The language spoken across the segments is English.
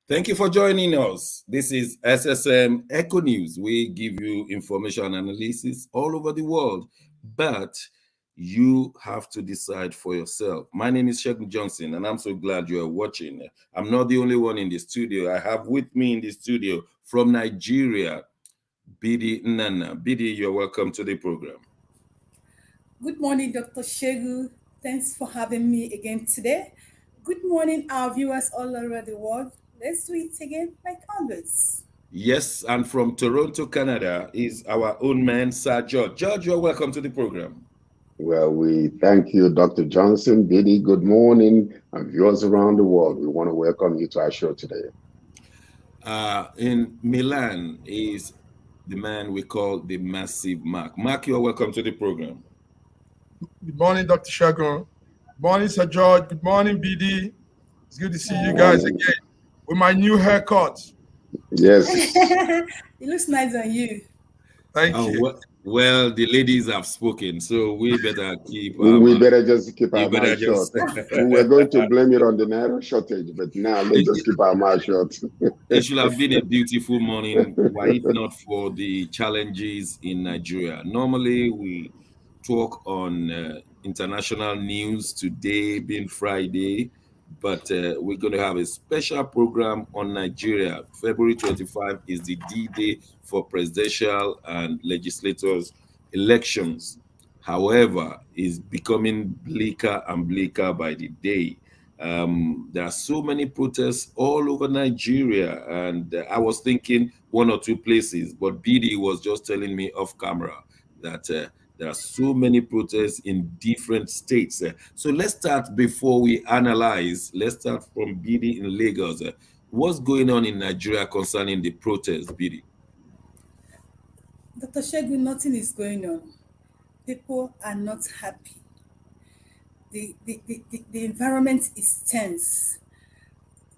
Thank you for joining us. This is SSM Echo News. We give you information analysis all over the world, but you have to decide for yourself. My name is Shijiazhuang, and I'm so glad you are watching. I'm not the only one in the studio. I have with me in the studio from Nigeria, Bidi Nana. Bidi, you're welcome to the program. Good morning, Dr. Shegu. Thanks for having me again today. Good morning, our viewers all over the world. Let's do it again like always. Yes, and from Toronto, Canada, is our own man, Sir George. George, you're welcome to the program. Well, we thank you, Dr. Johnson. Biddy, good morning. And viewers around the world, we want to welcome you to our show today. In Milan is the man we call the Massive Mark. Mark, you're welcome to the program. Good morning, Dr. Shagun. Good morning, Sir George. Good morning, BD. It's good to see you guys again with my new haircut. Yes. It looks nice on you. Thank you. Well, the ladies have spoken, so we better keep. We better just keep our mouth shut. We were going to blame it on the Naira shortage, but now let's just keep our mouth shut. It should have been a beautiful morning, were it not for the challenges in Nigeria. Normally, we talk on international news, today being Friday, but we're going to have a special program on Nigeria. February 25 is the D-Day for presidential and legislators elections. However, it's becoming bleaker and bleaker by the day. There are so many protests all over Nigeria, and I was thinking one or two places, but BD was just telling me off camera that there are so many protests in different states. So let's start before we analyze. Let's start from BD in Lagos. What's going on in Nigeria concerning the protests, BD? Dr. Shegu, nothing is going on. People are not happy. The environment is tense.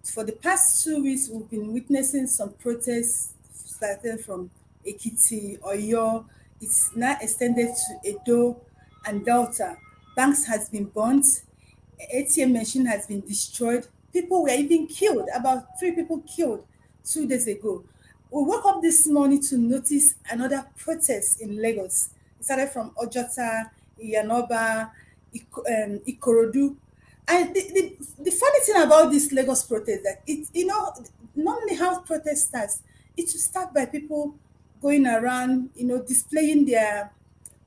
For the past 2 weeks, we've been witnessing some protests starting from Ekiti, Oyo. It's now extended to Edo and Delta. Banks has been burnt. ATM machine has been destroyed. People were even killed. About 3 people killed 2 days ago. We woke up this morning to notice another protest in Lagos. It started from Ojota, Iyanoba, Ikorodu. And the funny thing about this Lagos protest that normally how protest starts, it will start by people going around, displaying their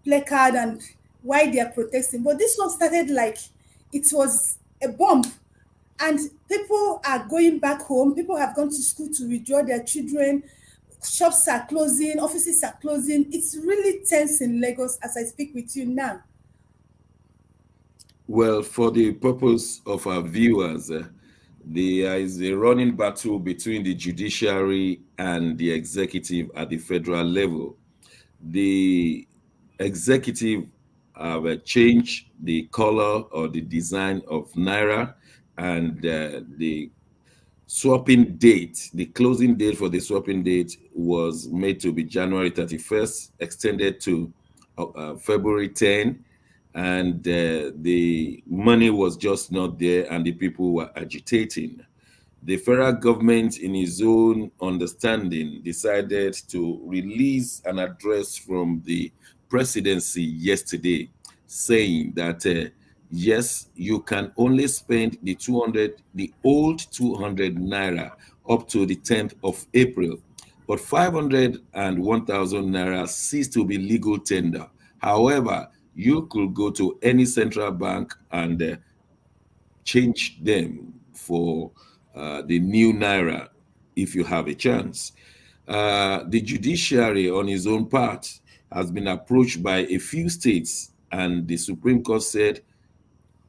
placard and why they are protesting. But this one started like it was a bomb. And people are going back home. People have gone to school to withdraw their children. Shops are closing. Offices are closing. It's really tense in Lagos as I speak with you now. Well, for the purpose of our viewers, there is a running battle between the judiciary and the executive at the federal level. The executive have changed the color or the design of Naira, and the swapping date, the closing date for the swapping date was made to be January 31st, extended to February 10, and the money was just not there and the people were agitating. The federal government, in its own understanding, decided to release an address from the presidency yesterday saying that yes, you can only spend the old 200 naira up to the 10th of April, but 500 and 1,000 naira cease to be legal tender. However, you could go to any central bank and change them for the new Naira if you have a chance. The judiciary, on its own part, has been approached by a few states, and the Supreme Court said,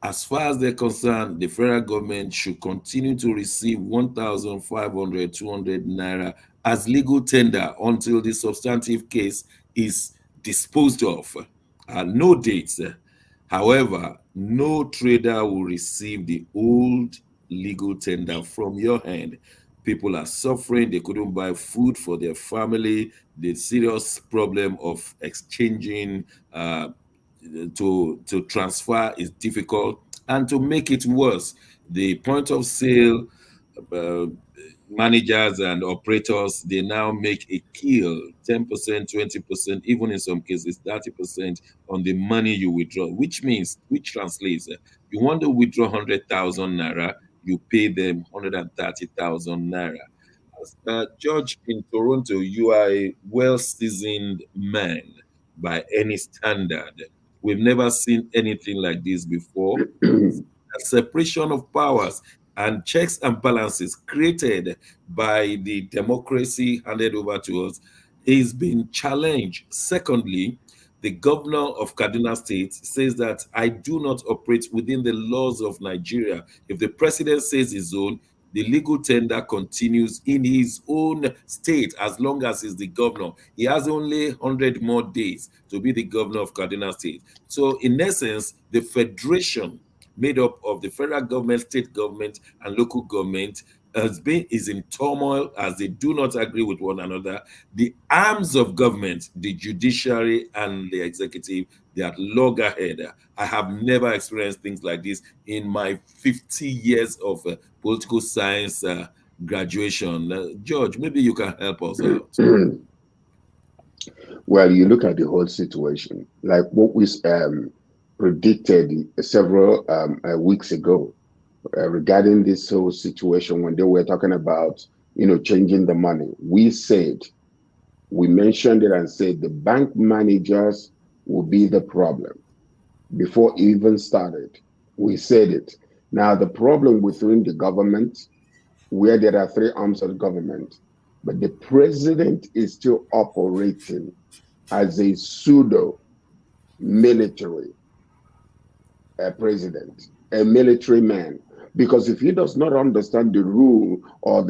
as far as they're concerned, the federal government should continue to receive 1,500, 200 Naira as legal tender until the substantive case is disposed of. No dates. However, no trader will receive the old legal tender from your hand. People are suffering. They couldn't buy food for their family. The serious problem of exchanging to transfer is difficult. And to make it worse, the point of sale managers and operators, they now make a kill 10%, 20%, even in some cases 30% on the money you withdraw, which translates, you want to withdraw 100,000 naira, you pay them 130,000 naira. George, in Toronto, you are a well seasoned man by any standard. We've never seen anything like this before. A separation of powers and checks and balances created by the democracy handed over to us is being challenged. Secondly, the governor of Kaduna State says that I do not operate within the laws of Nigeria. If the president says his own, the legal tender continues in his own state as long as he's the governor. He has only 100 more days to be the governor of Kaduna State. So, in essence, the federation made up of the federal government, state government, and local government is in turmoil as they do not agree with one another. The arms of government, the judiciary and the executive, they are loggerhead. I have never experienced things like this in my 50 years of political science graduation. George, maybe you can help us out. Well, you look at the whole situation, like what we predicted several weeks ago regarding this whole situation when they were talking about, changing the money. We mentioned it and said the bank managers will be the problem before it even started. We said it. Now, the problem within the government, where there are three arms of government, but the president is still operating as a pseudo military president, a military man. Because if he does not understand the rule or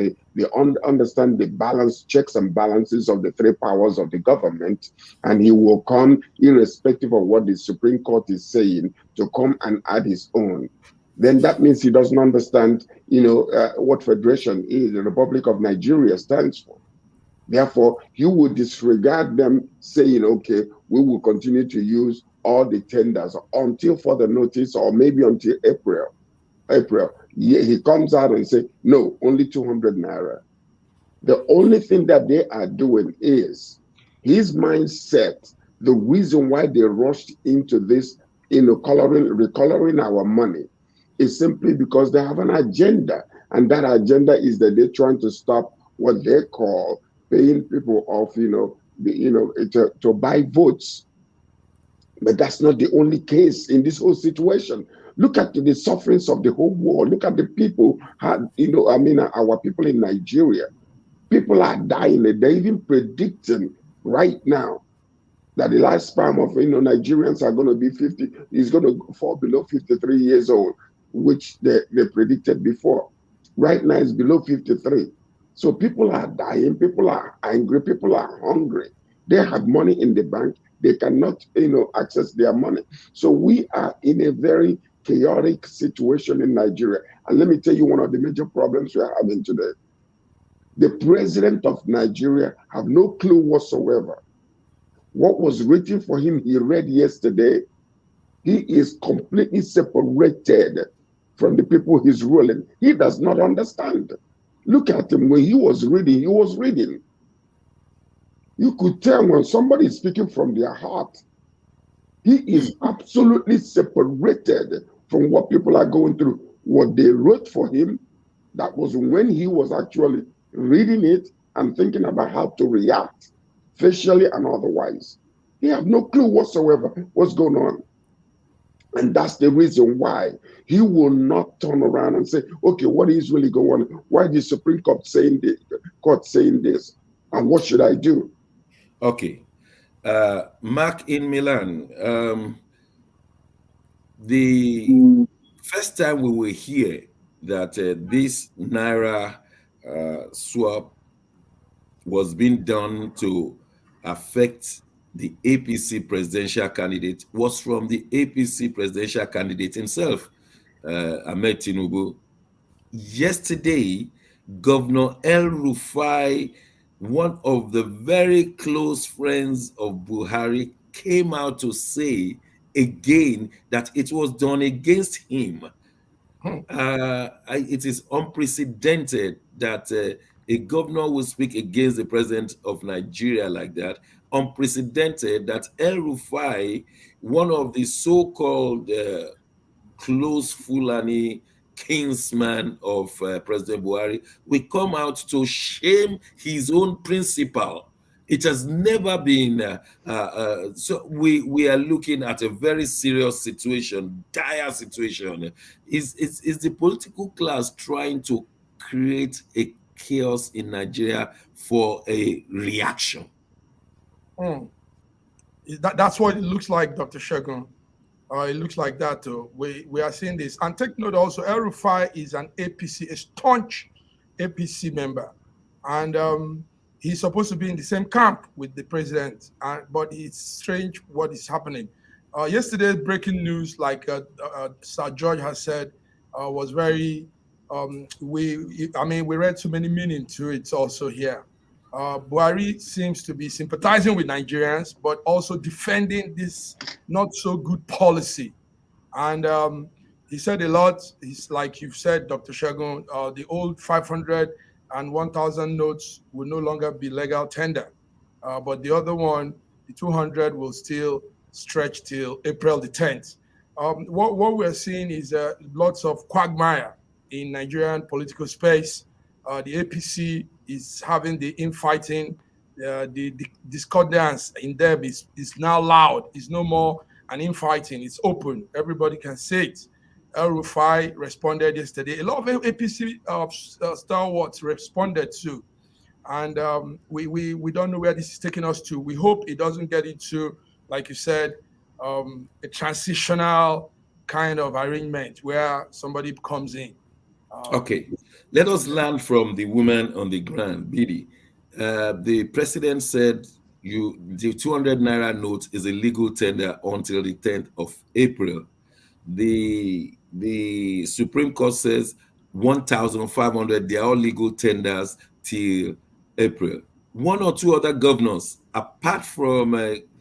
understand the balance, checks and balances of the three powers of the government, and he will come, irrespective of what the Supreme Court is saying, to come and add his own, then that means he doesn't understand, what federation is, the Republic of Nigeria stands for. Therefore, he would disregard them saying, okay, we will continue to use all the tenders until further notice, or maybe until April. He comes out and say, no, only 200 naira. The only thing that they are doing is his mindset. The reason why they rushed into this, recoloring our money, is simply because they have an agenda. And that agenda is that they're trying to stop what they call paying people off, to buy votes. But that's not the only case in this whole situation. Look at the sufferings of the whole world. Look at the people, our people in Nigeria. People are dying. They're even predicting right now that the lifespan of Nigerians are going to be is going to fall below 53 years old, which they predicted before. Right now it's below 53. So people are dying, people are angry, people are hungry. They have money in the bank. They cannot, access their money. So we are in a very chaotic situation in Nigeria. And let me tell you one of the major problems we are having today. The president of Nigeria have no clue whatsoever. What was written for him, he read yesterday. He is completely separated from the people he's ruling. He does not understand. Look at him. When he was reading. You could tell when somebody is speaking from their heart. He is absolutely separated from what people are going through. What they wrote for him, that was when he was actually reading it and thinking about how to react, facially and otherwise. He have no clue whatsoever what's going on. And that's the reason why he will not turn around and say, okay, what is really going on? Why is the Supreme Court saying this? And what should I do? Okay. Mark in Milan, the first time we were here that this Naira swap was being done to affect the APC presidential candidate was from the APC presidential candidate himself, Ahmed Tinubu. Yesterday, Governor El Rufai, one of the very close friends of Buhari, came out to say again that it was done against him. It is unprecedented that a governor will speak against the president of Nigeria like that. Unprecedented that El Rufai, one of the so-called close Fulani kinsman of President Buhari, will come out to shame his own principal. It has never been so. We are looking at a very serious situation, dire situation. Is the political class trying to create a chaos in Nigeria for a reaction? Mm. That's what it looks like, Dr. Shegun. It looks like that too. We are seeing this. And take note also, El Rufai is an APC, a staunch APC member. And he's supposed to be in the same camp with the president. But it's strange what is happening. Yesterday, breaking news, like Sir George has said, was very, we read too many meaning to it also here. Buhari seems to be sympathizing with Nigerians, but also defending this not so good policy. And he said a lot. He's like you've said, Dr. Shegun, the old 500 and 1,000 notes will no longer be legal tender. But the other one, the 200, will still stretch till April the 10th. What we're seeing is lots of quagmire in Nigerian political space. The APC is having the infighting, the discordance in them is now loud. It's no more an infighting. It's open. Everybody can say it. El Rufai responded yesterday. A lot of APC stalwarts responded too. And we don't know where this is taking us to. We hope it doesn't get into, like you said, a transitional kind of arrangement where somebody comes in. Okay, let us learn from the woman on the ground, Bidi. The president said the 200 naira note is a legal tender until the 10th of April. The Supreme Court says 1,500, they are all legal tenders till April. One or two other governors, apart from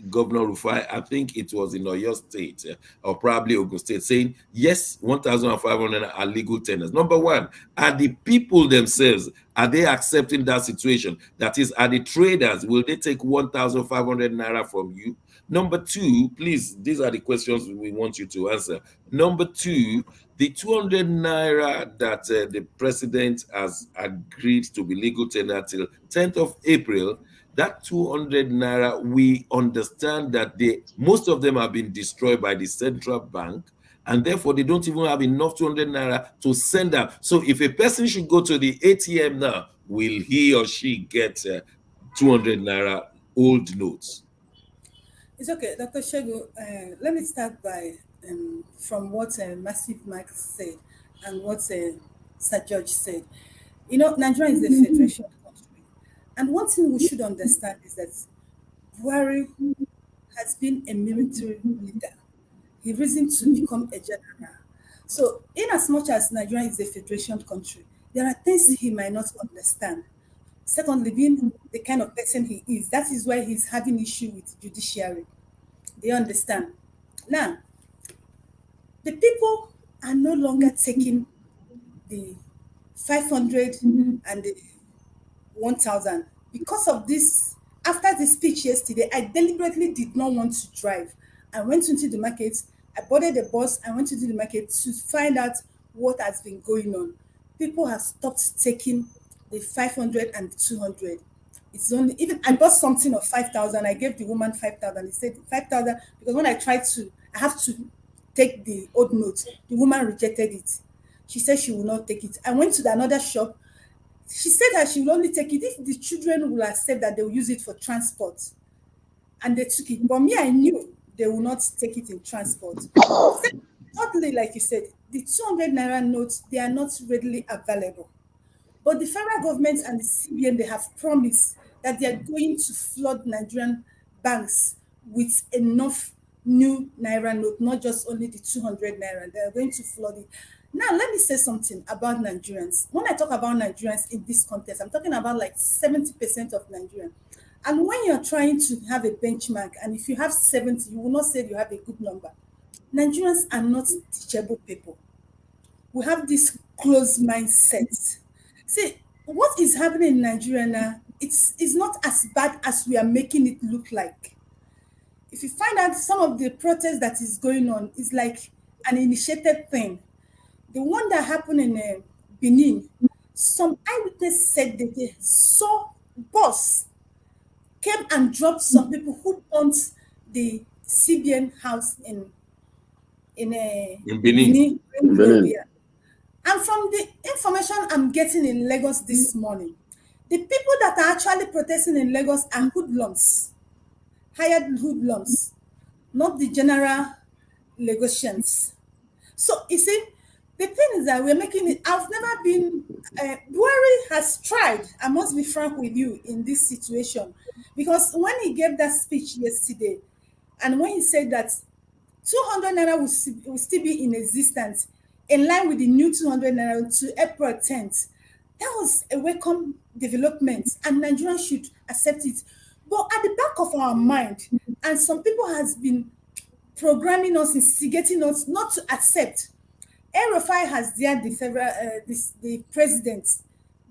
Governor Rufai, I think it was in Oyo State or probably Ogun State, saying yes, 1,500 are legal tenders. Number one, are the people themselves, are they accepting that situation? That is, are the traders, will they take 1,500 naira from you? Number two, please, these are the questions we want you to answer. Number two, the 200 naira that the president has agreed to be legal tender till 10th of April, that 200 naira, we understand that most of them have been destroyed by the central bank, and therefore they don't even have enough 200 naira to send out. So if a person should go to the ATM now, will he or she get 200 naira old notes? It's okay, Dr. Shegu. Let me start by from what Massive Mike said and what Sir George said. You know, Nigeria is a federation country, and one thing we should understand is that Buhari has been a military leader. He risen to become a general. So, in as much as Nigeria is a federation country, there are things he might not understand. Secondly, being the kind of person he is, that is why he's having issue with judiciary. They understand. Now, the people are no longer taking the 500 and the 1,000 because of this. After the speech yesterday, I deliberately did not want to drive. I went into the market, I boarded the bus, I went into the market to find out what has been going on. People have stopped taking the 500 and the 200. It's only, even I bought something of 5,000, I gave the woman 5,000. He said 5,000 because when I tried to, I have to take the old note. The woman rejected it. She said she will not take it. I went to another shop. She said that she will only take it if the children will accept that they will use it for transport. And they took it. But me, I knew they will not take it in transport. Thirdly, like you said, the 200 naira notes, they are not readily available. But the federal government and the CBN, they have promised that they are going to flood Nigerian banks with enough new naira note, not just only the 200 naira. They are going to flood it. Now, let me say something about Nigerians. When I talk about Nigerians in this context, I'm talking about like 70% of Nigerians. And when you're trying to have a benchmark, and if you have 70, you will not say you have a good number. Nigerians are not teachable people. We have this closed mindset. See, what is happening in Nigeria now, it's not as bad as we are making it look like. If you find out some of the protest that is going on is like an initiated thing. The one that happened in Benin, some eyewitness said that they saw bus came and dropped some people who owned the CBN house in In Benin. Benin, In Benin. yeah. And from the information I'm getting in Lagos this morning, the people that are actually protesting in Lagos are hoodlums, hired hoodlums, not the general Lagosians. So you see, the thing is that we're making it. I've never been. Buhari has tried. I must be frank with you in this situation, because when he gave that speech yesterday, and when he said that 200 naira will still be in existence, in line with the new 200 naira to April 10th, that was a welcome development, and Nigerians should accept it. But at the back of our mind, and some people has been programming us, instigating us not to accept. El-Rufai has dared the federal, the president.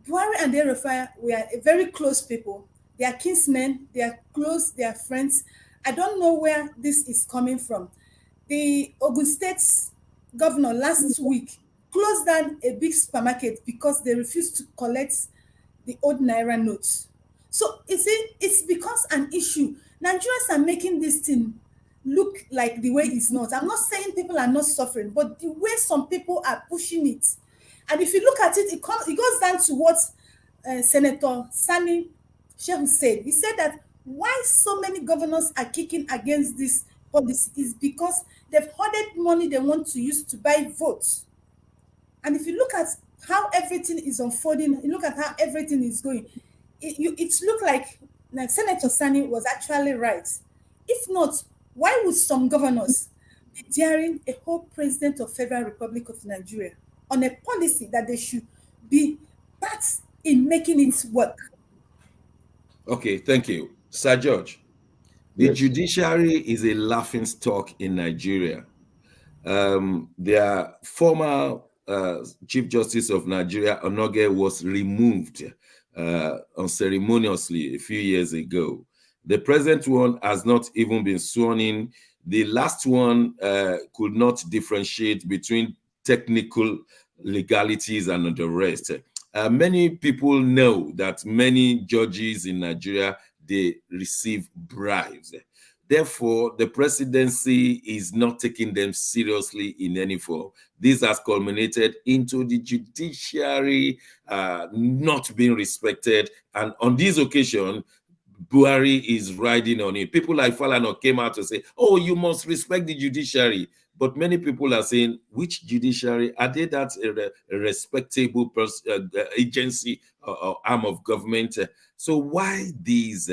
Buhari and El-Rufai were very close people. They are kinsmen, they are close, they are friends. I don't know where this is coming from. The Ogun State governor last week closed down a big supermarket because they refused to collect the old Naira notes. So you see, it's becomes an issue. Nigerians are making this thing look like the way it's not. I'm not saying people are not suffering, but the way some people are pushing it. And if you look at it, it goes down to what Senator Sani Shehu said. He said that why so many governors are kicking against this policy is because they've hoarded money they want to use to buy votes. And if you look at how everything is unfolding, you look at how everything is going, it looked like Senator Sani was actually right. If not, why would some governors be daring a whole president of Federal Republic of Nigeria on a policy that they should be part in making it work? Okay, thank you. Sir George, the Yes. judiciary is a laughing stock in Nigeria. Their former Chief Justice of Nigeria, Onoge, was removed unceremoniously a few years ago. The present one has not even been sworn in. The last one could not differentiate between technical legalities and the rest. Many people know that many judges in Nigeria, they receive bribes. Therefore, the presidency is not taking them seriously in any form. This has culminated into the judiciary not being respected. And on this occasion, Buhari is riding on it. People like Falana came out to say, oh, you must respect the judiciary. But many people are saying, which judiciary? Are they that a respectable agency or arm of government? So why these,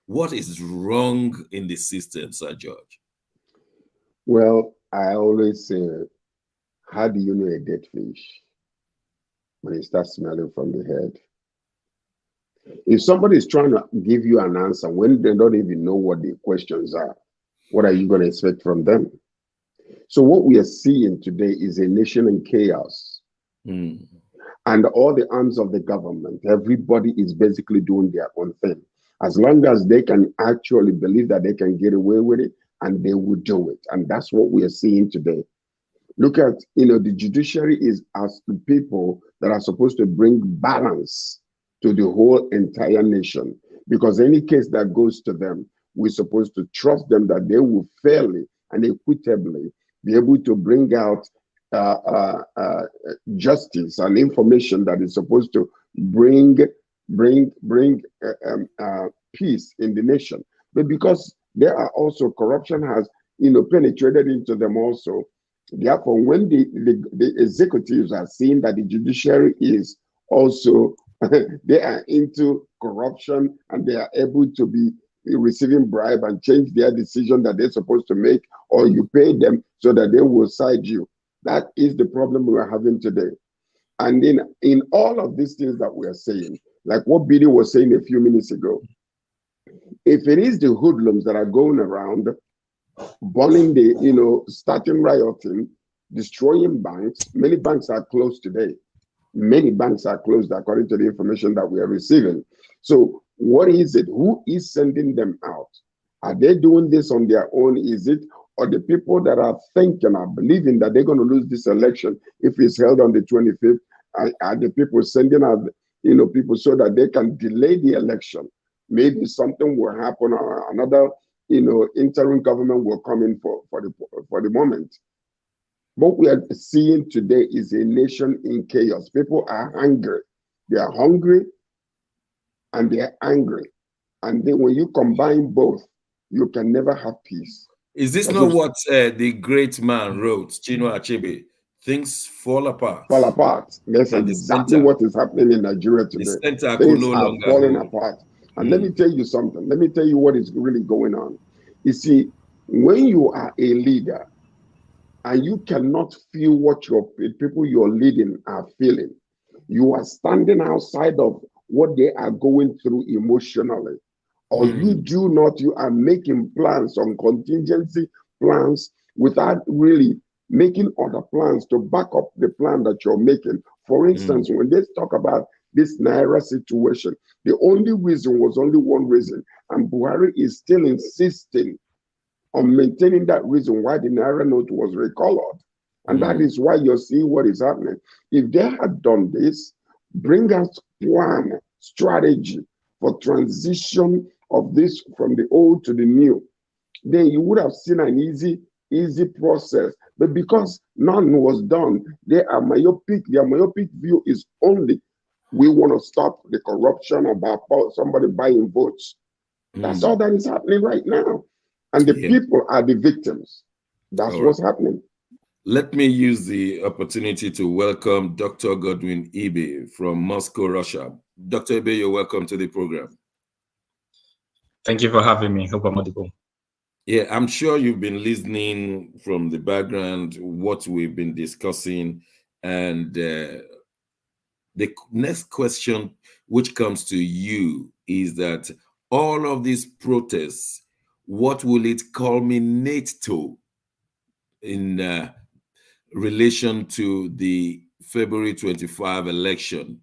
what is wrong in the system, Sir George? Well, I always say, how do you know a dead fish? When it starts smelling from the head. If somebody is trying to give you an answer when they don't even know what the questions are, what are you going to expect from them? So what we are seeing today is a nation in chaos. And all the arms of the government, everybody is basically doing their own thing. As long as they can actually believe that they can get away with it, and they will do it. And that's what we are seeing today. Look at, the judiciary is as the people that are supposed to bring balance to the whole entire nation. Because any case that goes to them, we're supposed to trust them that they will fairly and equitably be able to bring out justice and information that is supposed to bring peace in the nation. But because there are also corruption has penetrated into them also. Therefore, when the executives are seeing that the judiciary is also they are into corruption and they are able to be receiving bribe and change their decision that they're supposed to make, or you pay them so that they will side you. That is the problem we are having today. And in all of these things that we are saying, like what Bidi was saying a few minutes ago, if it is the hoodlums that are going around burning starting rioting, destroying banks, many banks are closed today. Many banks are closed according to the information that we are receiving. So what is it? Who is sending them out? Are they doing this on their own? Is it, or the people that are thinking, are believing that they're going to lose this election if it's held on the 25th? Are the people sending out, people so that they can delay the election? Maybe something will happen, or another, interim government will come in for the moment. What we are seeing today is a nation in chaos. People are hungry. They are hungry and they are angry. And then when you combine both, you can never have peace. Is this not what the great man wrote, Chinua Achebe? Things fall apart. Fall apart. That's exactly what is happening in Nigeria today. Things are falling apart. And let me tell you something. Let me tell you what is really going on. You see, when you are a leader and you cannot feel what your people you're leading are feeling, you are standing outside of what they are going through emotionally, or you are making plans on contingency plans without really making other plans to back up the plan that you're making. For instance, when they talk about this Naira situation, the only reason was only one reason, and Buhari is still insisting on maintaining that reason why the Naira note was recolored. And that is why you're seeing what is happening. If they had done this, bring us plan, strategy for transition of this from the old to the new, then you would have seen an easy process. But because none was done, their myopic view is only, we want to stop the corruption about somebody buying votes. That's all that is happening right now. And the people are the victims. That's what's happening. Let me use the opportunity to welcome Dr. Godwin Ibe from Moscow, Russia. Dr. Ibe, you're welcome to the program. Thank you for having me. Hope I'm audible. Yeah, I'm sure you've been listening from the background, what we've been discussing. And the next question which comes to you is that all of these protests, what will it culminate to in relation to the February 25 election?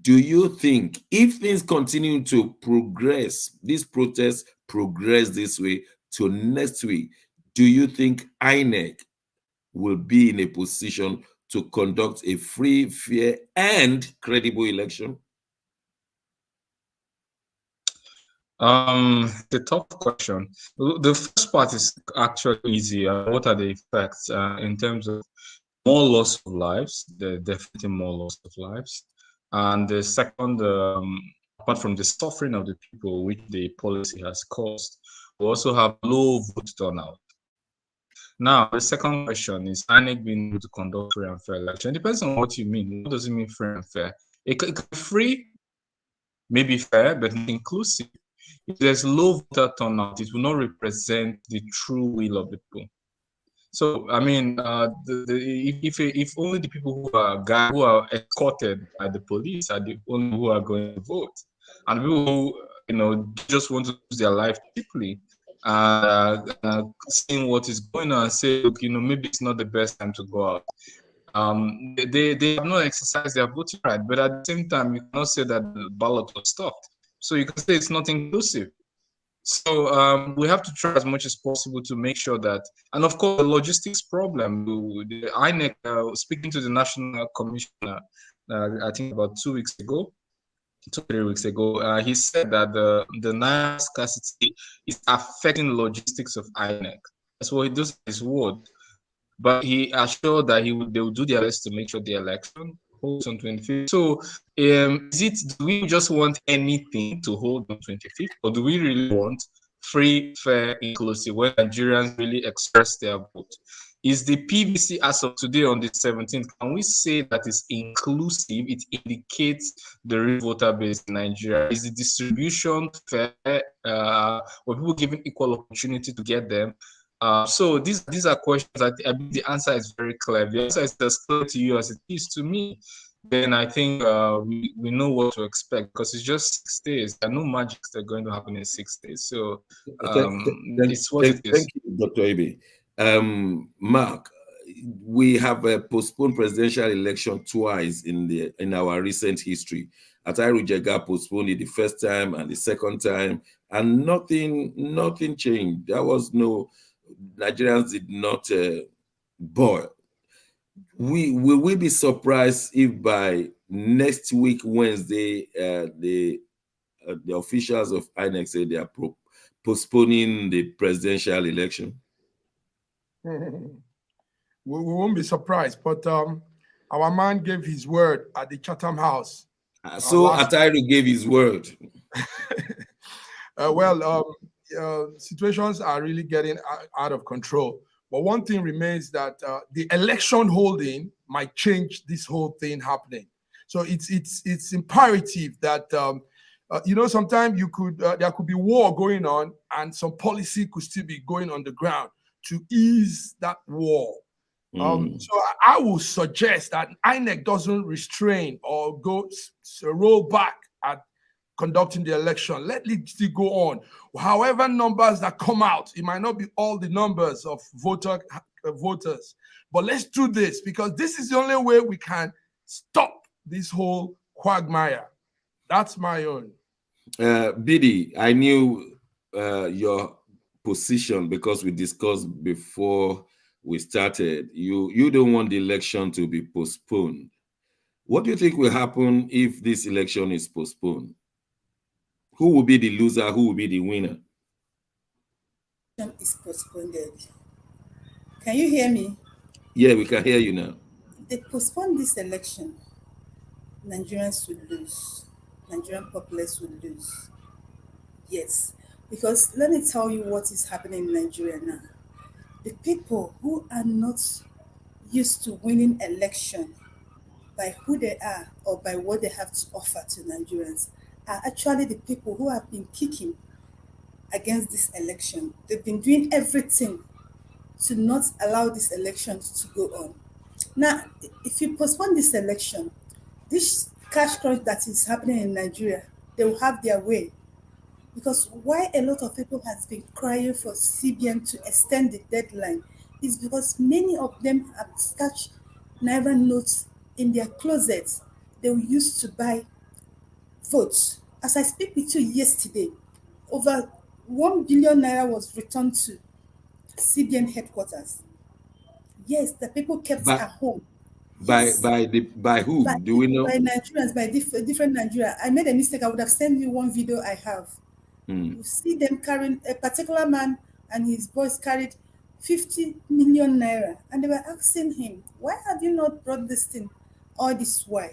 Do you think if things continue to progress, these protests progress this way to next week, do you think INEC will be in a position to conduct a free, fair, and credible election? The tough question. The first part is actually easy. What are the effects in terms of more loss of lives? Definitely more loss of lives. And the second, apart from the suffering of the people which the policy has caused, we also have low vote turnout. Now, the second question is INEC being able to conduct free and fair election. It depends on what you mean. What does it mean free and fair? It can be free, maybe fair, but not inclusive. If there's low voter turnout, it will not represent the true will of the people. So, I mean, if only the people who are escorted by the police are the only who are going to vote, and people who just want to lose their life cheaply, seeing what is going on, and say, look, maybe it's not the best time to go out. They have not exercised their voting right, but at the same time, you cannot say that the ballot was stopped. So you can say it's not inclusive. So we have to try as much as possible to make sure that, and of course, the logistics problem. The INEC, speaking to the National Commissioner, I think about 2 weeks ago, 3 weeks ago, he said that the Naira scarcity is affecting logistics of INEC. That's what he does in his word. But he assured that they will do their best to make sure the election holds on 25th. So do we just want anything to hold on 25th, or do we really want free, fair, inclusive, where Nigerians really express their vote? Is the PVC as of today on the 17th, can we say that it's inclusive? It indicates the real voter base in Nigeria. Is the distribution fair? Were people given equal opportunity to get them? So these are questions that I mean, the answer is very clear. The answer is as clear to you as it is to me. Then I think we know what to expect, because it's just 6 days. There are no magics that are going to happen in 6 days. So it's what it is. Thank you, Dr. Ibe. Mark, we have postponed presidential election twice in our recent history. Attahiru postponed it the first time and the second time, and nothing changed. There was no, Nigerians did not boil. Will we be surprised if by next week Wednesday the officials of INEC say they are postponing the presidential election? We won't be surprised, but our man gave his word at the Chatham House. So Attahiru gave his word. Situations are really getting out of control. But one thing remains that the election holding might change this whole thing happening. So it's imperative that sometimes there could be war going on, and some policy could still be going on the ground to ease that war. So I will suggest that INEC doesn't restrain or roll back at conducting the election. Let it still go on. However numbers that come out, it might not be all the numbers of voters, but let's do this, because this is the only way we can stop this whole quagmire. That's my own. Bidi, I knew your position because we discussed before we started. You don't want the election to be postponed. What do you think will happen if this election is postponed? Who will be the loser? Who will be the winner? Is postponed. Can you hear me? Yeah, we can hear you now. If they postpone this election, Nigerians will lose. Nigerian populace will lose. Yes, because let me tell you what is happening in Nigeria now. The people who are not used to winning election by who they are or by what they have to offer to Nigerians are actually the people who have been kicking against this election. They've been doing everything to not allow this election to go on. Now, if you postpone this election, this cash crunch that is happening in Nigeria, they will have their way. Because why a lot of people has been crying for CBN to extend the deadline is because many of them have stashed Naira notes in their closets they will use to buy votes. As I speak with you yesterday, over 1 billion Naira was returned to CBN headquarters. Yes, the people kept it at home. Yes. By who? Do we know? By Nigerians, by different Nigeria. I made a mistake. I would have sent you one video I have. You see them carrying, a particular man and his boys carried 50 million Naira. And they were asking him, why have you not brought this thing all this while?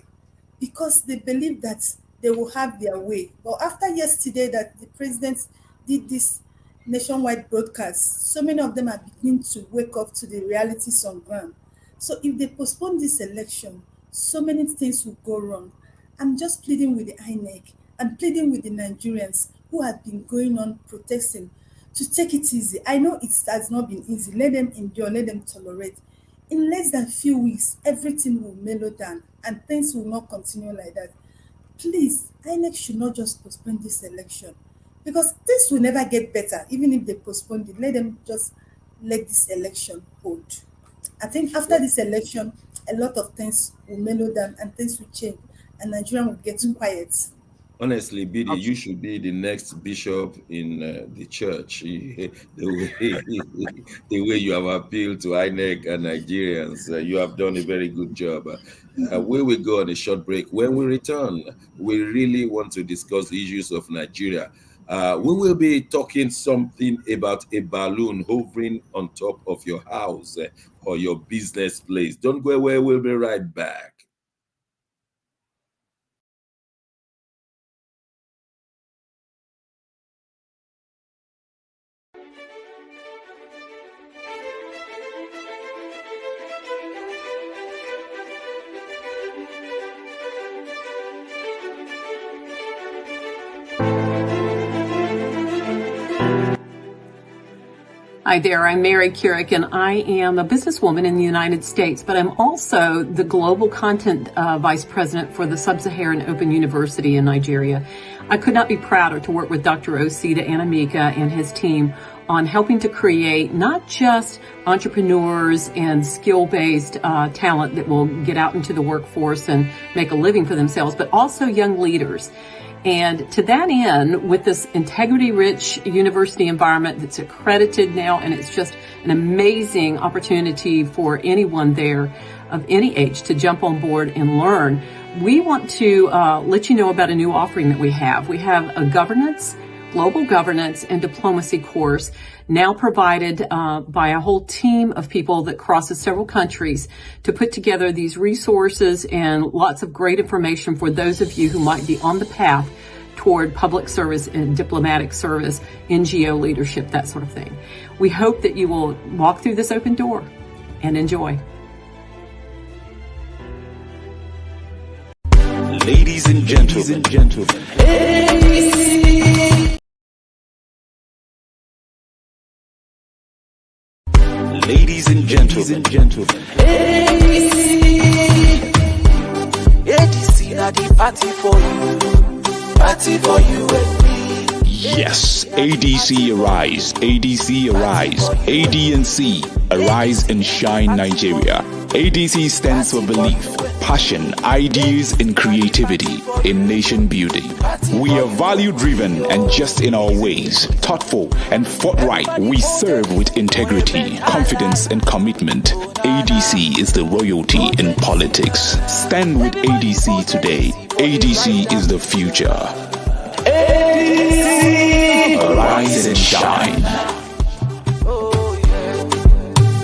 Because they believe that they will have their way. But after yesterday that the president did this nationwide broadcast, so many of them are beginning to wake up to the realities on ground. So if they postpone this election, so many things will go wrong. I'm just pleading with the INEC and pleading with the Nigerians who have been going on protesting to take it easy. I know it has not been easy. Let them endure, let them tolerate. In less than a few weeks, everything will mellow down and things will not continue like that. Please, INEC should not just postpone this election, because this will never get better. Even if they postpone it, let them just let this election hold. I think after this election, a lot of things will mellow down and things will change and Nigeria will get quiet. Honestly, Bidi, you should be the next bishop in the church. The way you have appealed to INEC and Nigerians, you have done a very good job. We will go on a short break. When we return, we really want to discuss the issues of Nigeria. We will be talking something about a balloon hovering on top of your house or your business place. Don't go away. We'll be right back. Hi there, I'm Mary Keurig, and I am a businesswoman in the United States, but I'm also the Global Content Vice President for the Sub-Saharan Open University in Nigeria. I could not be prouder to work with Dr. Osita Alamieyeseigha and his team on helping to create not just entrepreneurs and skill-based talent that will get out into the workforce and make a living for themselves, but also young leaders. And to that end, with this integrity-rich university environment that's accredited now, and it's just an amazing opportunity for anyone there of any age to jump on board and learn, we want to let you know about a new offering that we have. We have a global governance and diplomacy course now provided by a whole team of people that crosses several countries to put together these resources and lots of great information for those of you who might be on the path toward public service and diplomatic service, NGO leadership, that sort of thing. We hope that you will walk through this open door and enjoy. Ladies and gentlemen, ladies and gentlemen, ADC na the party for you and me. Yes, ADC arise, ADC arise, AD&C arise and shine Nigeria. ADC stands for belief, passion, ideas and creativity in nation building. We are value driven and just in our ways, thoughtful and forthright. We serve with integrity, confidence and commitment. ADC is the royalty in politics. Stand with ADC today. ADC is the future. ADC, arise and shine. Oh yeah,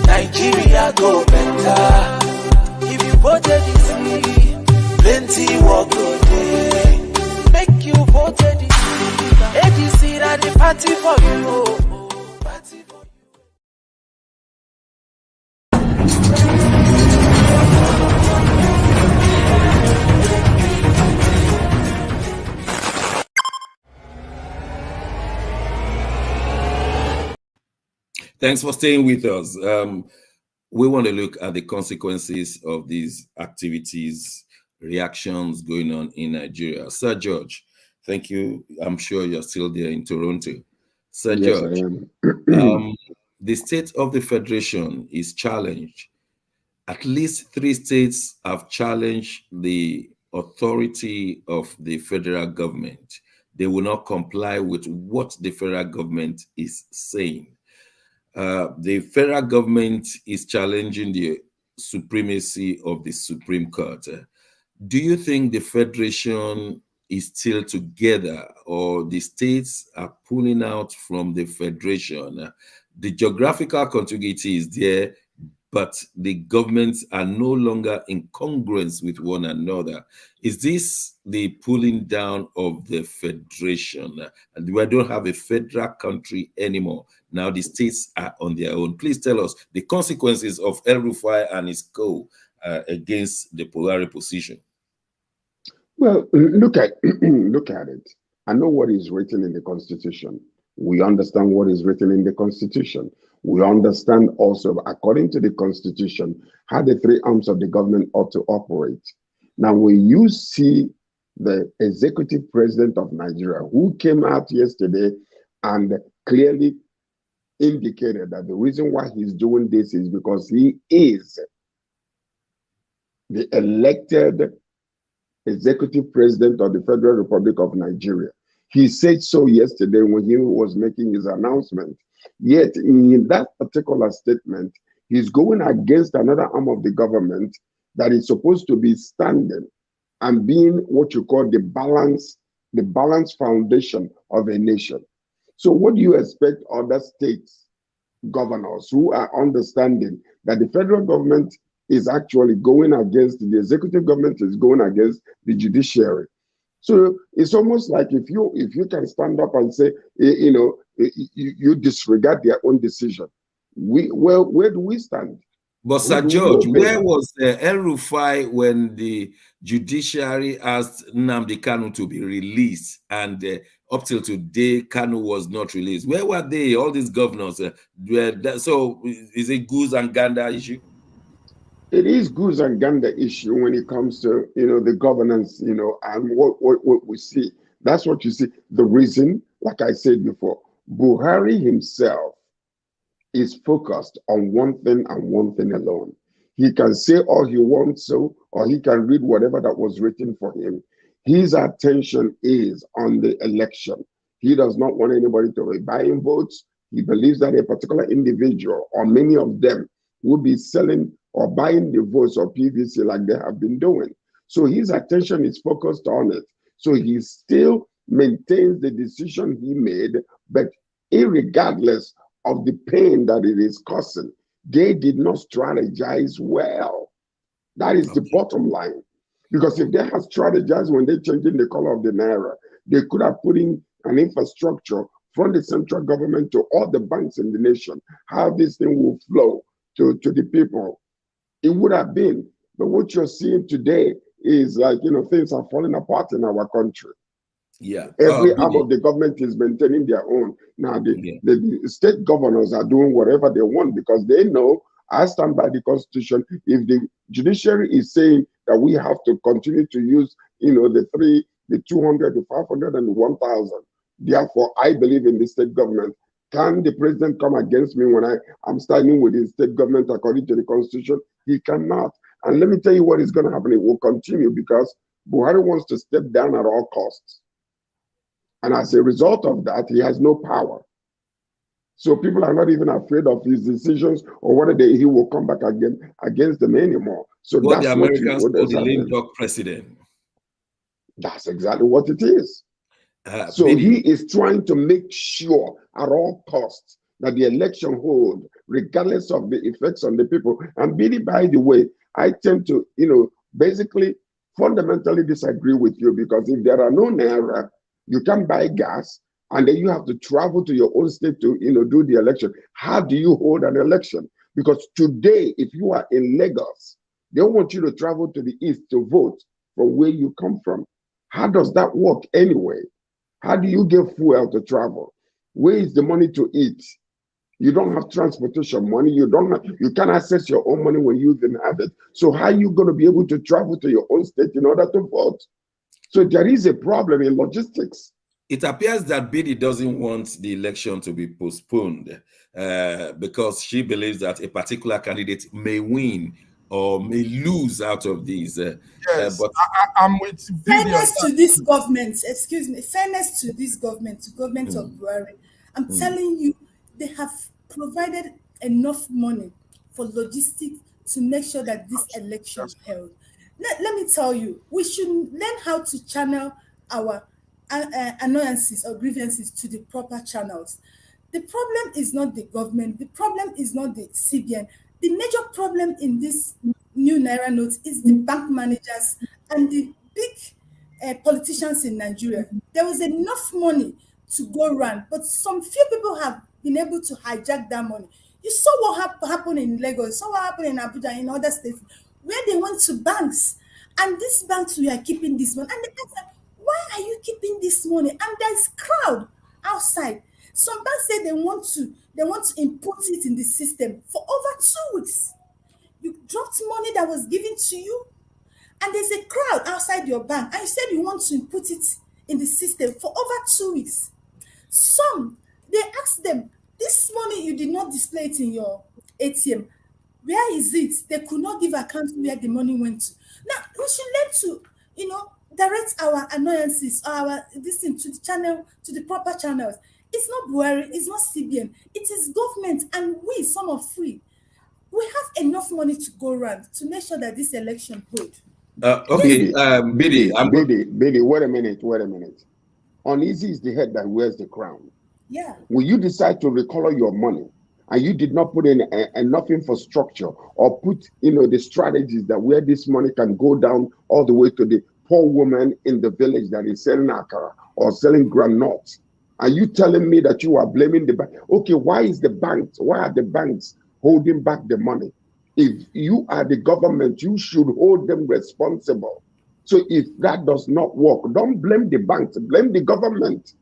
Nigeria go better. If you vote ADC, plenty work go dey. Make you vote ADC. ADC na the party for you. Party for you. Thanks for staying with us. We want to look at the consequences of these activities, reactions going on in Nigeria. Sir George, thank you. I'm sure you're still there in Toronto. Sir Yes, George, I am. the state of the Federation is challenged. At least 3 states have challenged the authority of the federal government. They will not comply with what the federal government is saying. The federal government is challenging the supremacy of the Supreme Court. Do you think the Federation is still together, or the states are pulling out from the Federation? The geographical contiguity is there, but the governments are no longer in congruence with one another. Is this the pulling down of the Federation? And we don't have a federal country anymore. Now the states are on their own. Please tell us the consequences of El-Rufai and his co against the Buhari position. Well, look at it. I know what is written in the Constitution. We understand what is written in the Constitution. We understand also, according to the Constitution, how the 3 arms of the government ought to operate. Now, when you see the executive president of Nigeria, who came out yesterday and clearly indicated that the reason why he's doing this is because he is the elected executive president of the Federal Republic of Nigeria. He said so yesterday when he was making his announcement. Yet in that particular statement, he's going against another arm of the government that is supposed to be standing and being what you call the balance foundation of a nation. So what do you expect other states governors who are understanding that the federal government is actually going against, the executive government is going against the judiciary? So it's almost like if you can stand up and say, you disregard their own decision, where do we stand? But Sir George, where was El-Rufai when the judiciary asked Nnamdi Kanu to be released, and up till today, Kanu was not released? Where were they, all these governors? So is it goose and gander issue? It is goose and gander issue when it comes to the governance, and what we see. That's what you see. The reason, like I said before, Buhari himself is focused on one thing and one thing alone. He can say all he wants so, or he can read whatever that was written for him. His attention is on the election. He does not want anybody to be buying votes. He believes that a particular individual or many of them will be selling or buying the votes of PVC like they have been doing. So his attention is focused on it. So he still maintains the decision he made, but irregardless of the pain that it is causing, they did not strategize well. That is the bottom line. Because if they had strategized when they changing the color of the Naira, they could have put in an infrastructure from the central government to all the banks in the nation, how this thing will flow to the people. It would have been. But what you're seeing today is like, things are falling apart in our country. Yeah. Every arm of the government is maintaining their own. Now, the state governors are doing whatever they want because they know, I stand by the Constitution. If the judiciary is saying that we have to continue to use, the 200, the 500, and the 1,000, therefore, I believe in the state government. Can the president come against me when I'm standing with the state government according to the Constitution? He cannot. And let me tell you what is going to happen. It will continue because Buhari wants to step down at all costs. And as a result of that, he has no power. So people are not even afraid of his decisions or whether he will come back again against them anymore. So what that's the Americans call the lame happening. duck president. That's exactly what it is. So he is trying to make sure at all costs that the election hold, regardless of the effects on the people. And Billy, by the way, I tend to, basically fundamentally disagree with you because if there are no Naira, you can buy gas, and then you have to travel to your own state to, do the election. How do you hold an election? Because today, if you are in Lagos, they want you to travel to the east to vote from where you come from. How does that work anyway? How do you get fuel to travel? Where is the money to eat? You don't have transportation money. You can't access your own money when you didn't have it. So how are you going to be able to travel to your own state in order to vote? So there is a problem in logistics. It appears that Bidi doesn't want the election to be postponed because she believes that a particular candidate may win or may lose out of these. Yes, but I'm with fairness to this government, fairness to this government, to government of Buhari. I'm telling you, they have provided enough money for logistics to make sure that this election is held. Let me tell you, we should learn how to channel our annoyances or grievances to the proper channels. The problem is not the government. The problem is not the CBN. The major problem in this new Naira notes is the bank managers and the big politicians in Nigeria. There was enough money to go around, but some few people have been able to hijack that money. You saw what happened in Lagos, you saw what happened in Abuja, in other states, where they went to banks, and these banks were keeping this money. And the banks said, why are you keeping this money? And there's crowd outside. Some banks say they want to input it in the system for over 2 weeks. You dropped money that was given to you, and there's a crowd outside your bank, and you said you want to input it in the system for over 2 weeks. Some, they asked them, this money you did not display it in your ATM. Where is it? They could not give account where the money went to. Now, we should learn to, direct our annoyances, this thing to the channel, to the proper channels. It's not Buhari, it's not CBN, it is government, and we, some are free. We have enough money to go around to make sure that this election hold. Okay, Bidi, wait a minute. Uneasy is the head that wears the crown. Yeah. When you decide to recolor your money and you did not put in enough infrastructure or put, the strategies that where this money can go down all the way to the poor woman in the village that is selling akara or selling granules, are you telling me that you are blaming the bank? Okay, why are the banks holding back the money? If you are the government, you should hold them responsible. So if that does not work, don't blame the banks, blame the government.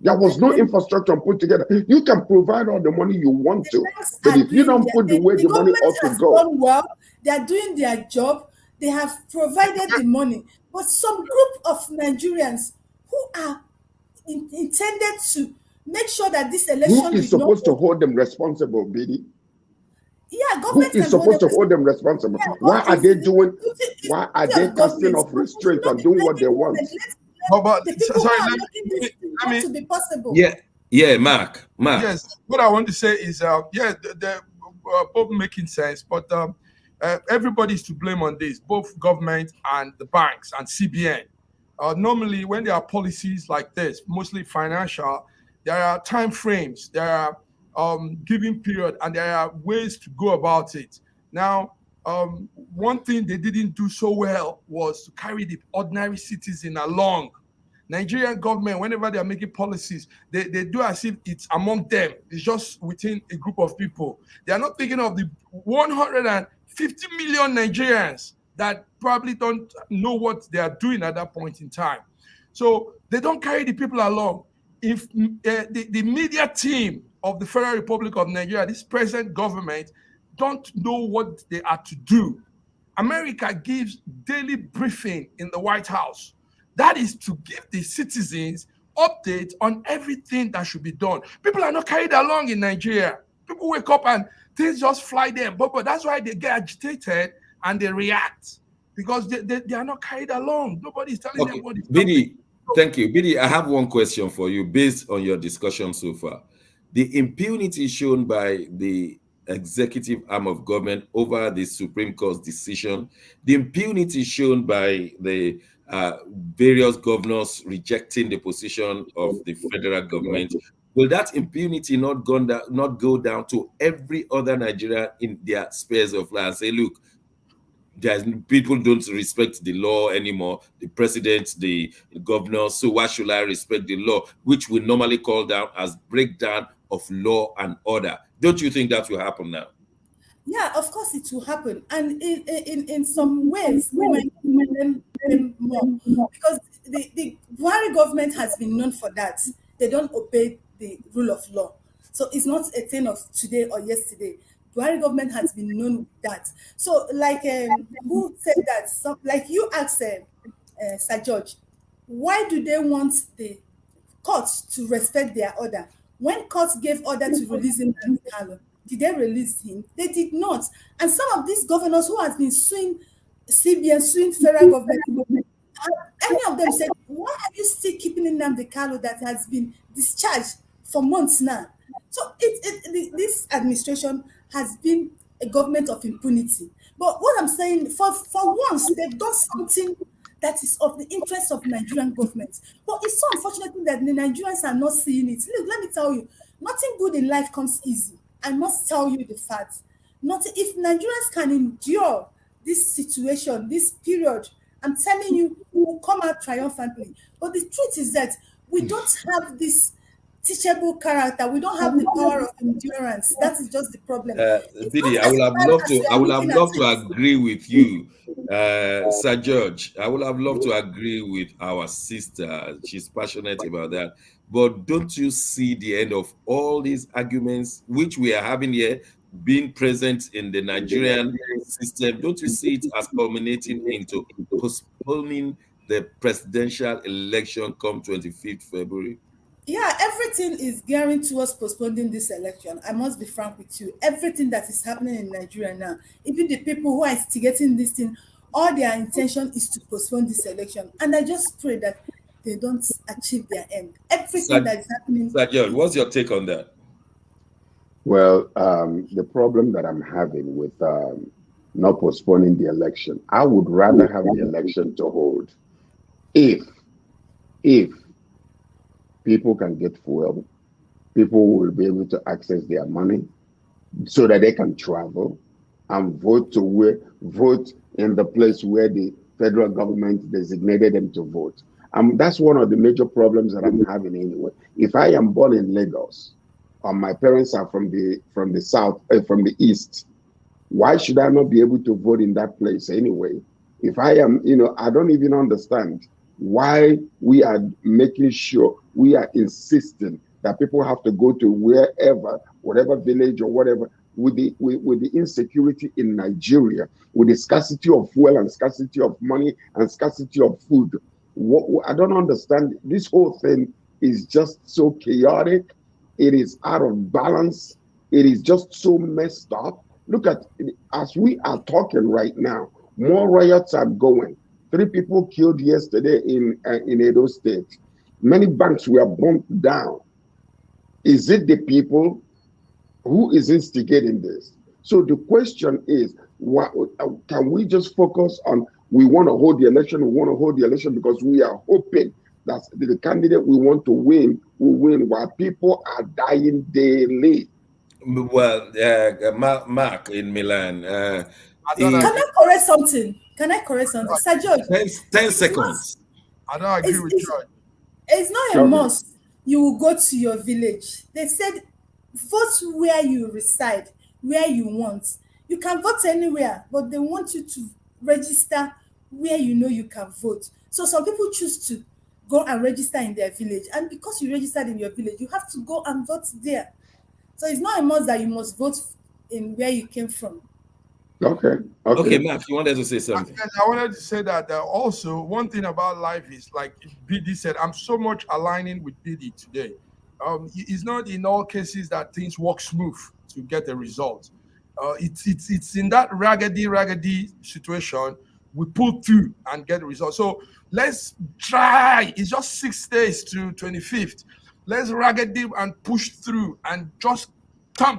There was no infrastructure put together. You can provide all the money you want to, but if you don't put the way the money ought to go. Done well, they are doing their job. They have provided the money. But some group of Nigerians who are intended to make sure that this election Who is supposed to hold them responsible, Biddy? Yeah, Who government is supposed to hold them responsible? Yeah, Why are they doing? duty Why are of they casting government. off restraints and doing what they want? But The people sorry, who are let making this thing me to be possible. Yeah, Mark. Yes, what I want to say is, the both making sense, but everybody's to blame on this, both government and the banks and CBN. Normally, when there are policies like this, mostly financial, there are time frames, there are giving period, and there are ways to go about it. Now, one thing they didn't do so well was to carry the ordinary citizen along. Nigerian government, whenever they are making policies, they do as if it's among them. It's just within a group of people. They are not thinking of the 150 million Nigerians that probably don't know what they are doing at that point in time. So they don't carry the people along. If the media team of the Federal Republic of Nigeria, this present government, don't know what they are to do, America gives daily briefing in the White House. That is to give the citizens updates on everything that should be done. People are not carried along in Nigeria. People wake up and things just fly them. But that's why they get agitated and they react, because they are not carried along. Nobody is telling them what is Biddy, thank you. Biddy, I have one question for you based on your discussion so far. The impunity shown by the executive arm of government over the Supreme Court's decision, the impunity shown by the various governors rejecting the position of the federal government, will that impunity not go down to every other Nigerian in their spheres of life and say, look, people don't respect the law anymore, the president, the governor, so why should I respect the law, which we normally call down as breakdown of law and order? Don't you think that will happen now? Yeah, of course it will happen, and in some ways we might blame them more, because the Buhari government has been known for that. They don't obey the rule of law, so it's not a thing of today or yesterday. Buhari government has been known with that. So, like, who said that? So, like you asked, Sir George, why do they want the courts to respect their order? When courts gave order to release him, did they release him? They did not. And some of these governors who has been suing CBN, suing federal government, any of them said, why are you still keeping Nnamdi Kanu that has been discharged for months now? So this administration has been a government of impunity. But what I'm saying, for once, they've done something that is of the interest of Nigerian government. But it's so unfortunate that the Nigerians are not seeing it. Look, let me tell you, nothing good in life comes easy. I must tell you the facts. If Nigerians can endure this situation, this period, I'm telling you, we will come out triumphantly. But the truth is that we don't have this teachable character. We don't have the power of endurance. That is just the problem. Biddy, I would have loved to agree with you, Sir George. I would have loved to agree with our sister. She's passionate about that. But don't you see the end of all these arguments which we are having here, being present in the Nigerian system? Don't you see it as culminating into postponing the presidential election come 25th February? Yeah, everything is gearing towards postponing this election. I must be frank with you. Everything that is happening in Nigeria now, even the people who are instigating this thing, all their intention is to postpone this election. And I just pray that they don't achieve their end. Everything that is happening. Sir George, what's your take on that? Well, the problem that I'm having with not postponing the election, I would rather have the election to hold if people can get fuel, people will be able to access their money so that they can travel and vote in the place where the federal government designated them to vote. That's one of the major problems that I'm having anyway. If I am born in Lagos, or my parents are from the south, from the east, why should I not be able to vote in that place anyway? If I am, I don't even understand why we are making sure, we are insisting that people have to go to wherever, whatever village or whatever, with the insecurity in Nigeria, with the scarcity of fuel and scarcity of money and scarcity of food. I don't understand. This whole thing is just so chaotic. It is out of balance. It is just so messed up. Look at, as we are talking right now, more riots are going. 3 people killed yesterday in Edo State. Many banks were bombed down. Is it the people? Who is instigating this? So the question is, what, can we just focus on, we want to hold the election, because we are hoping that the candidate we want to win will win, while people are dying daily? Well, Mark in Milan. Can I correct something? Sir George, 10 seconds. I don't agree with George. It's not a must. You will go to your village. They said, vote where you reside, where you want. You can vote anywhere, but they want you to register where you know you can vote. So some people choose to go and register in their village. And because you registered in your village, you have to go and vote there. So it's not a must that you must vote in where you came from. Okay, Mark, you wanted to say something? I wanted to say that also one thing about life is, like BD said, I'm so much aligning with BD today. It's not in all cases that things work smooth to get a result. It's in that raggedy situation we pull through and get a result. So let's try. It's just 6 days to 25th. Let's raggedy and push through and just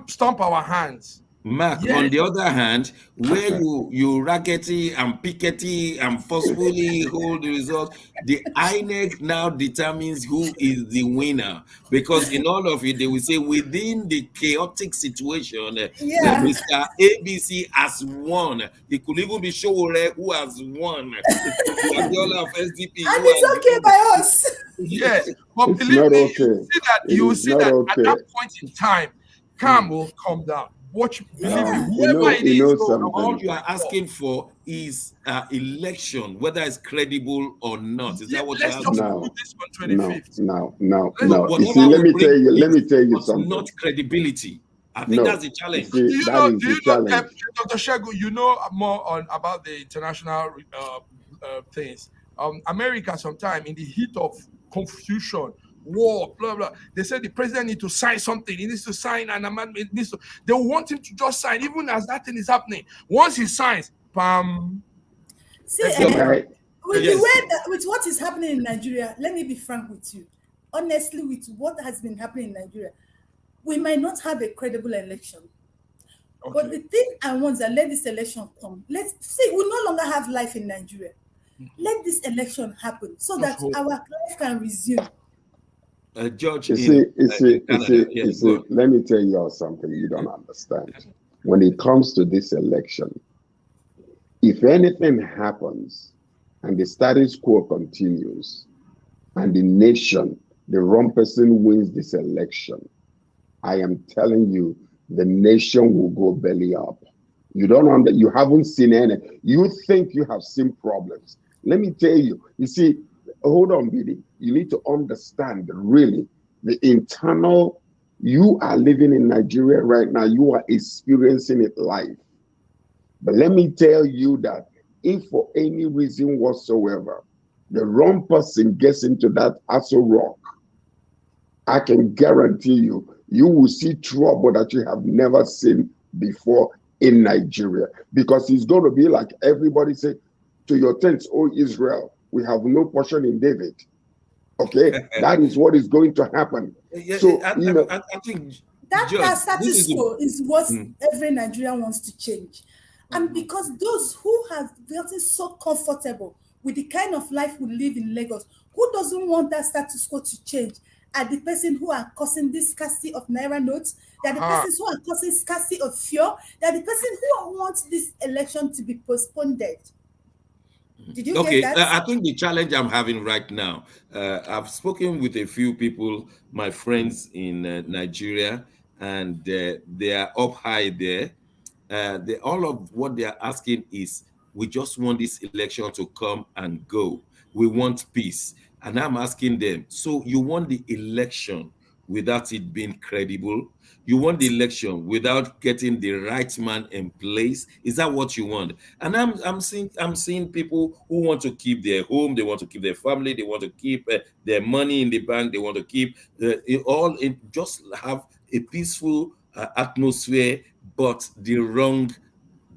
stomp our hands. Mark, on the other hand, where you rackety and pickety and forcefully hold the result, the INEC now determines who is the winner. Because in all of it, they will say within the chaotic situation, Mr. ABC has won. It could even be Showore who has won. Of SDP and it's okay by us. Yes, but it's believe me, okay. you will see that at that point in time, calm will come down. Watch, believe me, whoever it is, all you are asking for is election, whether it's credible or not. Is that what you're asking? No. You see, let me tell you something. Not credibility. I think that's the challenge. See, do you know, Dr. Shegu, you know more about the international things. America, sometime in the heat of confusion, war, blah blah. They said the president needs to sign something. He needs to sign an amendment. They want him to just sign, even as that thing is happening. Once he signs, bam. See, with what is happening in Nigeria, let me be frank with you. Honestly, with what has been happening in Nigeria, we might not have a credible election. Okay. But the thing I want is that let this election come. Let's see, we no longer have life in Nigeria. Let this election happen so that our life can resume. George, let me tell you all something you don't understand. When it comes to this election, if anything happens and the status quo continues and the nation, the wrong person wins this election, I am telling you, the nation will go belly up. You haven't seen any. You think you have seen problems. Let me tell you, you see, hold on, Billy. You need to understand really the internal, you are living in Nigeria right now. You are experiencing it live. But let me tell you that if for any reason whatsoever, the wrong person gets into that Aso Rock, I can guarantee you, you will see trouble that you have never seen before in Nigeria. Because it's going to be like everybody say, to your tents, O Israel, we have no portion in David. Okay, that is what is going to happen. So I think that status quo is what every Nigerian wants to change. And because those who have gotten so comfortable with the kind of life we live in Lagos, who doesn't want that status quo to change, are the person who are causing this scarcity of Naira notes. They are the persons who are causing scarcity of fuel. They are the person who wants this election to be postponed. Did you get that? I think the challenge I'm having right now, I've spoken with a few people, my friends in Nigeria, and they are up high there. All of what they are asking is, we just want this election to come and go. We want peace. And I'm asking them, so you want the election without it being credible? You want the election without getting the right man in place? Is that what you want? And I'm seeing people who want to keep their home, they want to keep their family, they want to keep their money in the bank, they want to keep just have a peaceful atmosphere, but the wrong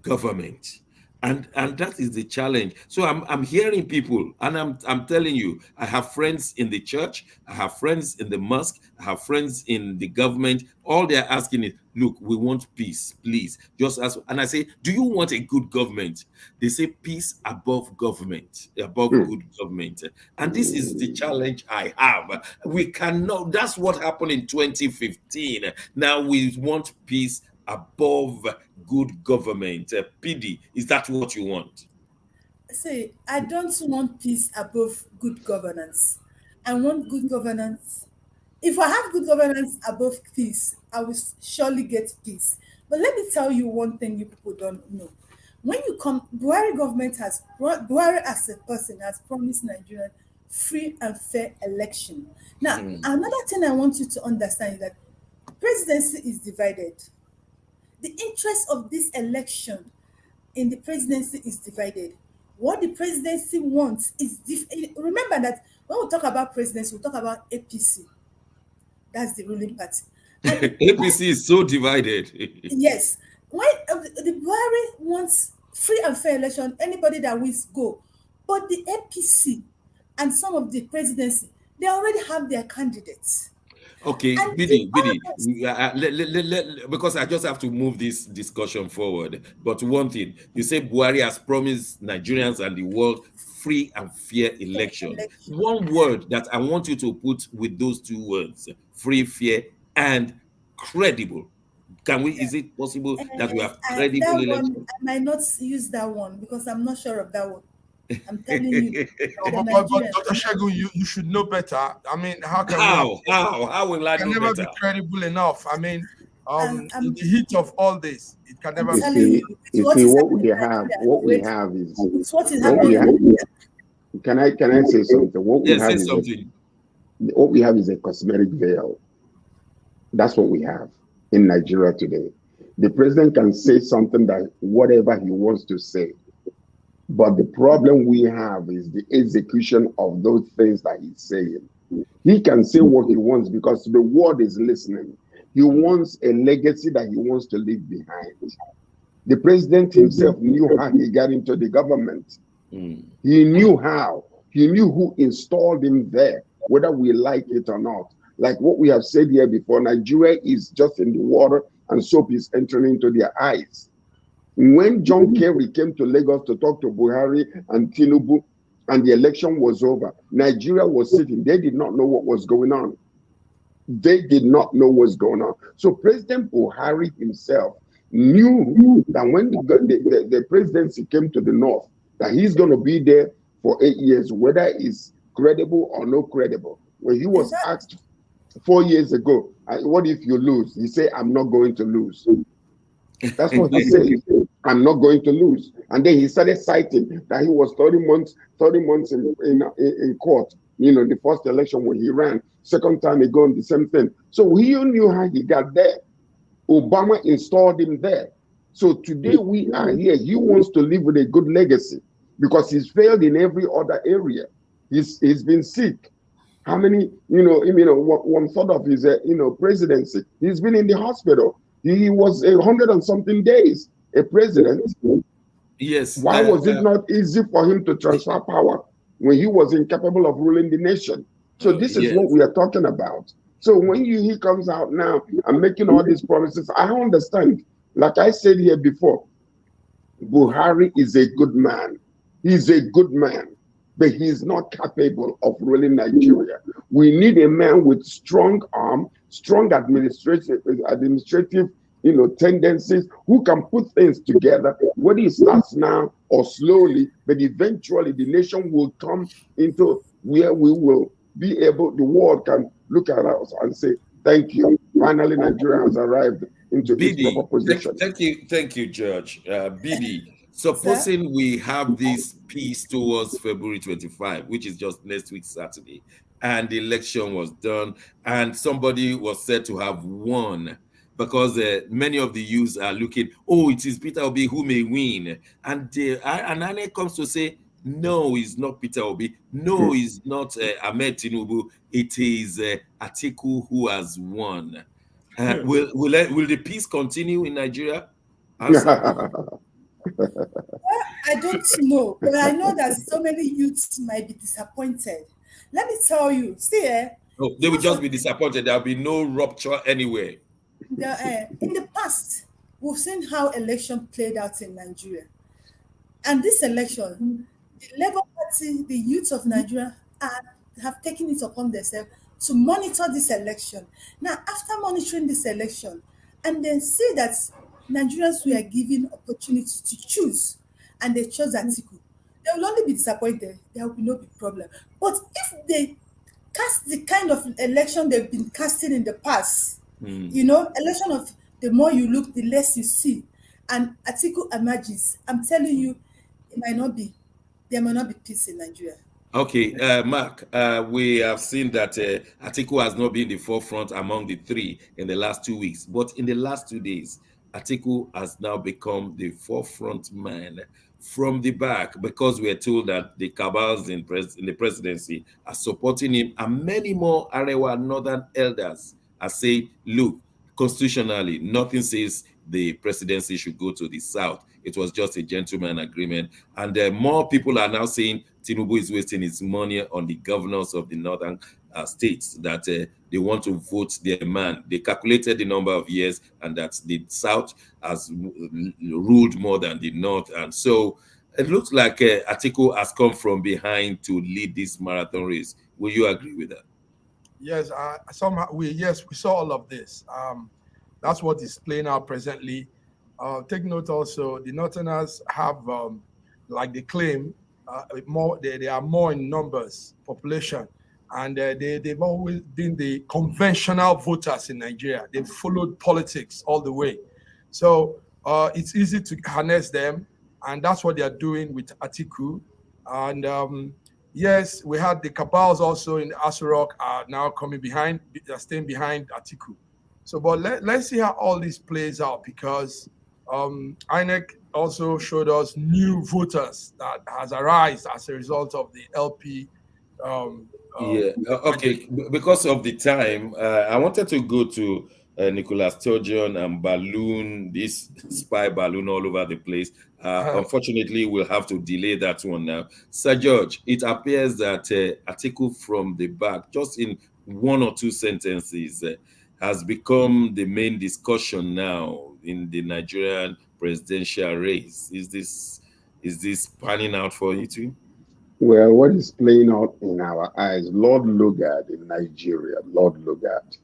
government. And that is the challenge. So I'm hearing people, and I'm telling you, I have friends in the church, I have friends in the mosque, I have friends in the government. All they're asking is, look, we want peace, please just ask. And I say, do you want a good government? They say peace above government, above good government. And this is the challenge I have. We cannot, that's what happened in 2015. Now we want peace above good government. PD, is that what you want? See, I don't want peace above good governance. I want good governance. If I have good governance above peace, I will surely get peace. But let me tell you one thing you people don't know. When you come, Buhari as a person has promised Nigerians free and fair election. Now, another thing I want you to understand is that presidency is divided. The interest of this election in the presidency is divided. What the presidency wants is remember that when we talk about presidency, we talk about APC. That's the ruling party. And APC is so divided. yes, when the Buhari wants free and fair election, anybody that wins go. But the APC and some of the presidency, they already have their candidates. Okay, And Bidi, because I just have to move this discussion forward. But one thing, you say Buhari has promised Nigerians and the world free and fair election. One word that I want you to put with those two words, free, fair, and credible. Can we, is it possible that we have credible that election? one, I might not use that one because I'm not sure of that one. I'm telling you. But Dr. Shegun, you should know better. I mean, how can How will I can know never better? be credible enough? I mean, I'm in the heat of all this, it can never You be. see, what is what we happening have is it's what is what we happening. have. Can I say something? What we Yes, have say is something. what we have is a cosmetic veil. That's what we have in Nigeria today. The president can say something that whatever he wants to say. But the problem we have is the execution of those things that he's saying. He can say what he wants because the world is listening. He wants a legacy that he wants to leave behind. The president himself knew how he got into the government. He knew how. He knew who installed him there, whether we like it or not. Like what we have said here before, Nigeria is just in the water and soap is entering into their eyes. When John Kerry came to Lagos to talk to Buhari and Tinubu, and the election was over, Nigeria was sitting. They did not know what was going on. They did not know what's going on. So President Buhari himself knew that when the presidency came to the north, that he's going to be there for 8 years, whether it's credible or no credible. When he was asked 4 years ago, what if you lose? He said, I'm not going to lose. That's what he said. I'm not going to lose. And then he started citing that he was 30 months in court. You know, the first election when he ran, second time again, the same thing. So he knew how he got there. Obama installed him there. So today we are here. He wants to live with a good legacy because he's failed in every other area. He's been sick. How many, one third of his, presidency, he's been in the hospital. He was 100 and something days a president. Yes. Why was it not easy for him to transfer power when he was incapable of ruling the nation? So this is what we are talking about. So when he comes out now and making all these promises, I understand. Like I said here before, Buhari is a good man. He's a good man, but he's not capable of ruling Nigeria. We need a man with strong arm, strong administrative tendencies, who can put things together, whether it starts now or slowly, but eventually the nation will come into where we will be able, the world can look at us and say, thank you. Finally, Nigeria has arrived into its proper position. Thank you, Judge. BD, supposing we have this peace towards February 25, which is just next week, Saturday, and the election was done, and somebody was said to have won because many of the youths are looking, oh, it is Peter Obi who may win. And INEC comes to say, no, it's not Peter Obi. No, it's not Ahmed Tinubu. It is Atiku who has won. Will the peace continue in Nigeria? Answer. I don't know, but I know that so many youths might be disappointed. Let me tell you, see, no, they will just be disappointed. There'll be no rupture anywhere. In the past, we've seen how election played out in Nigeria. And this election, the Labour Party, the youth of Nigeria have taken it upon themselves to monitor this election. Now, after monitoring this election, and then see that Nigerians were given opportunity to choose, and they chose Atiku, they will only be disappointed. There will be no big problem. But if they cast the kind of election they've been casting in the past, election of the more you look, the less you see, and Atiku emerges, I'm telling you, there might not be peace in Nigeria. Okay, Mark, we have seen that Atiku has not been in the forefront among the three in the last 2 weeks, but in the last 2 days, Atiku has now become the forefront man from the back, because we are told that the cabals in the presidency are supporting him, and many more Arewa northern elders are saying, look, constitutionally, nothing says the presidency should go to the south. It was just a gentleman agreement. And more people are now saying Tinubu is wasting his money on the governors of the northern states, that they want to vote their man. They calculated the number of years, and that the south has ruled more than the north. And so it looks like Atiku has come from behind to lead this marathon race. Will you agree with that? Yes, we saw all of this. That's what is playing out presently. Take note also, the Northerners have, like they claim, they are more in numbers, population, and they've always been the conventional voters in Nigeria. They've followed politics all the way. So it's easy to harness them, and that's what they are doing with Atiku. And yes, we had the cabals also in Aso Rock are now coming behind, they're staying behind Atiku. So, but let's see how all this plays out, because INEC also showed us new voters that has arisen as a result of the LP. Okay. Because of the time, I wanted to go to Nicholas Sturgeon and balloon, this spy balloon all over the place. Unfortunately, we'll have to delay that one now. Sir George, it appears that Atiku from the back, just in 1 or 2 sentences, has become the main discussion now in the Nigerian presidential race. Is this panning out for you too? Well, what is playing out in our eyes, Lord Lugard in Nigeria, Lord Lugard,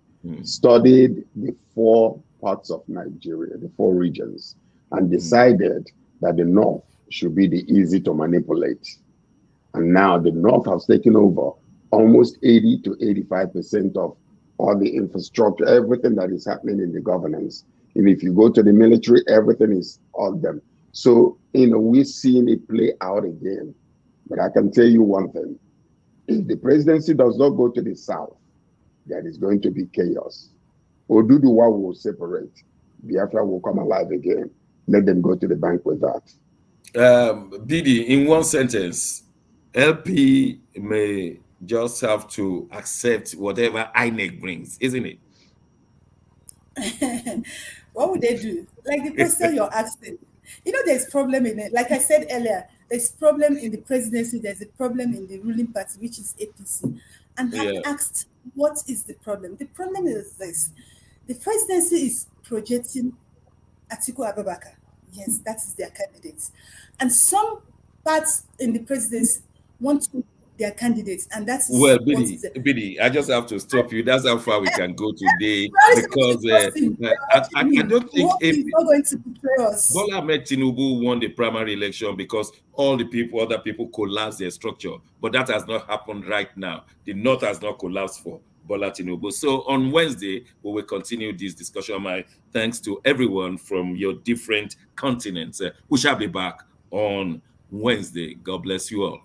studied the 4 parts of Nigeria, the 4 regions, and decided that the North should be the easy to manipulate. And now the North has taken over almost 80 to 85% of all the infrastructure, everything that is happening in the governance. And if you go to the military, everything is on them. So, we're seeing it play out again. But I can tell you one thing. If the presidency does not go to the south, there is going to be chaos. Oduduwa will separate. Biafra will come alive again. Let them go to the bank with that. Didi, in 1 sentence, LP may just have to accept whatever INEC brings, isn't it? What would they do? Like the question you're asking. There's problem in it. Like I said earlier, there's problem in the presidency, there's a problem in the ruling party, which is APC. And I asked, what is the problem? The problem is this. The presidency is projecting Atiku Abubakar. Yes, that is their candidate. And some parts in the presidency want to their candidates, and that's Bidi, I just have to stop you. That's how far we can go today, because I don't think he's not going to betray us. Bola Ahmed Tinubu won the primary election because all the other people collapsed their structure, but that has not happened right now. The North has not collapsed for Bola Tinubu. So on Wednesday, we will continue this discussion. My thanks to everyone from your different continents. We shall be back on Wednesday. God bless you all.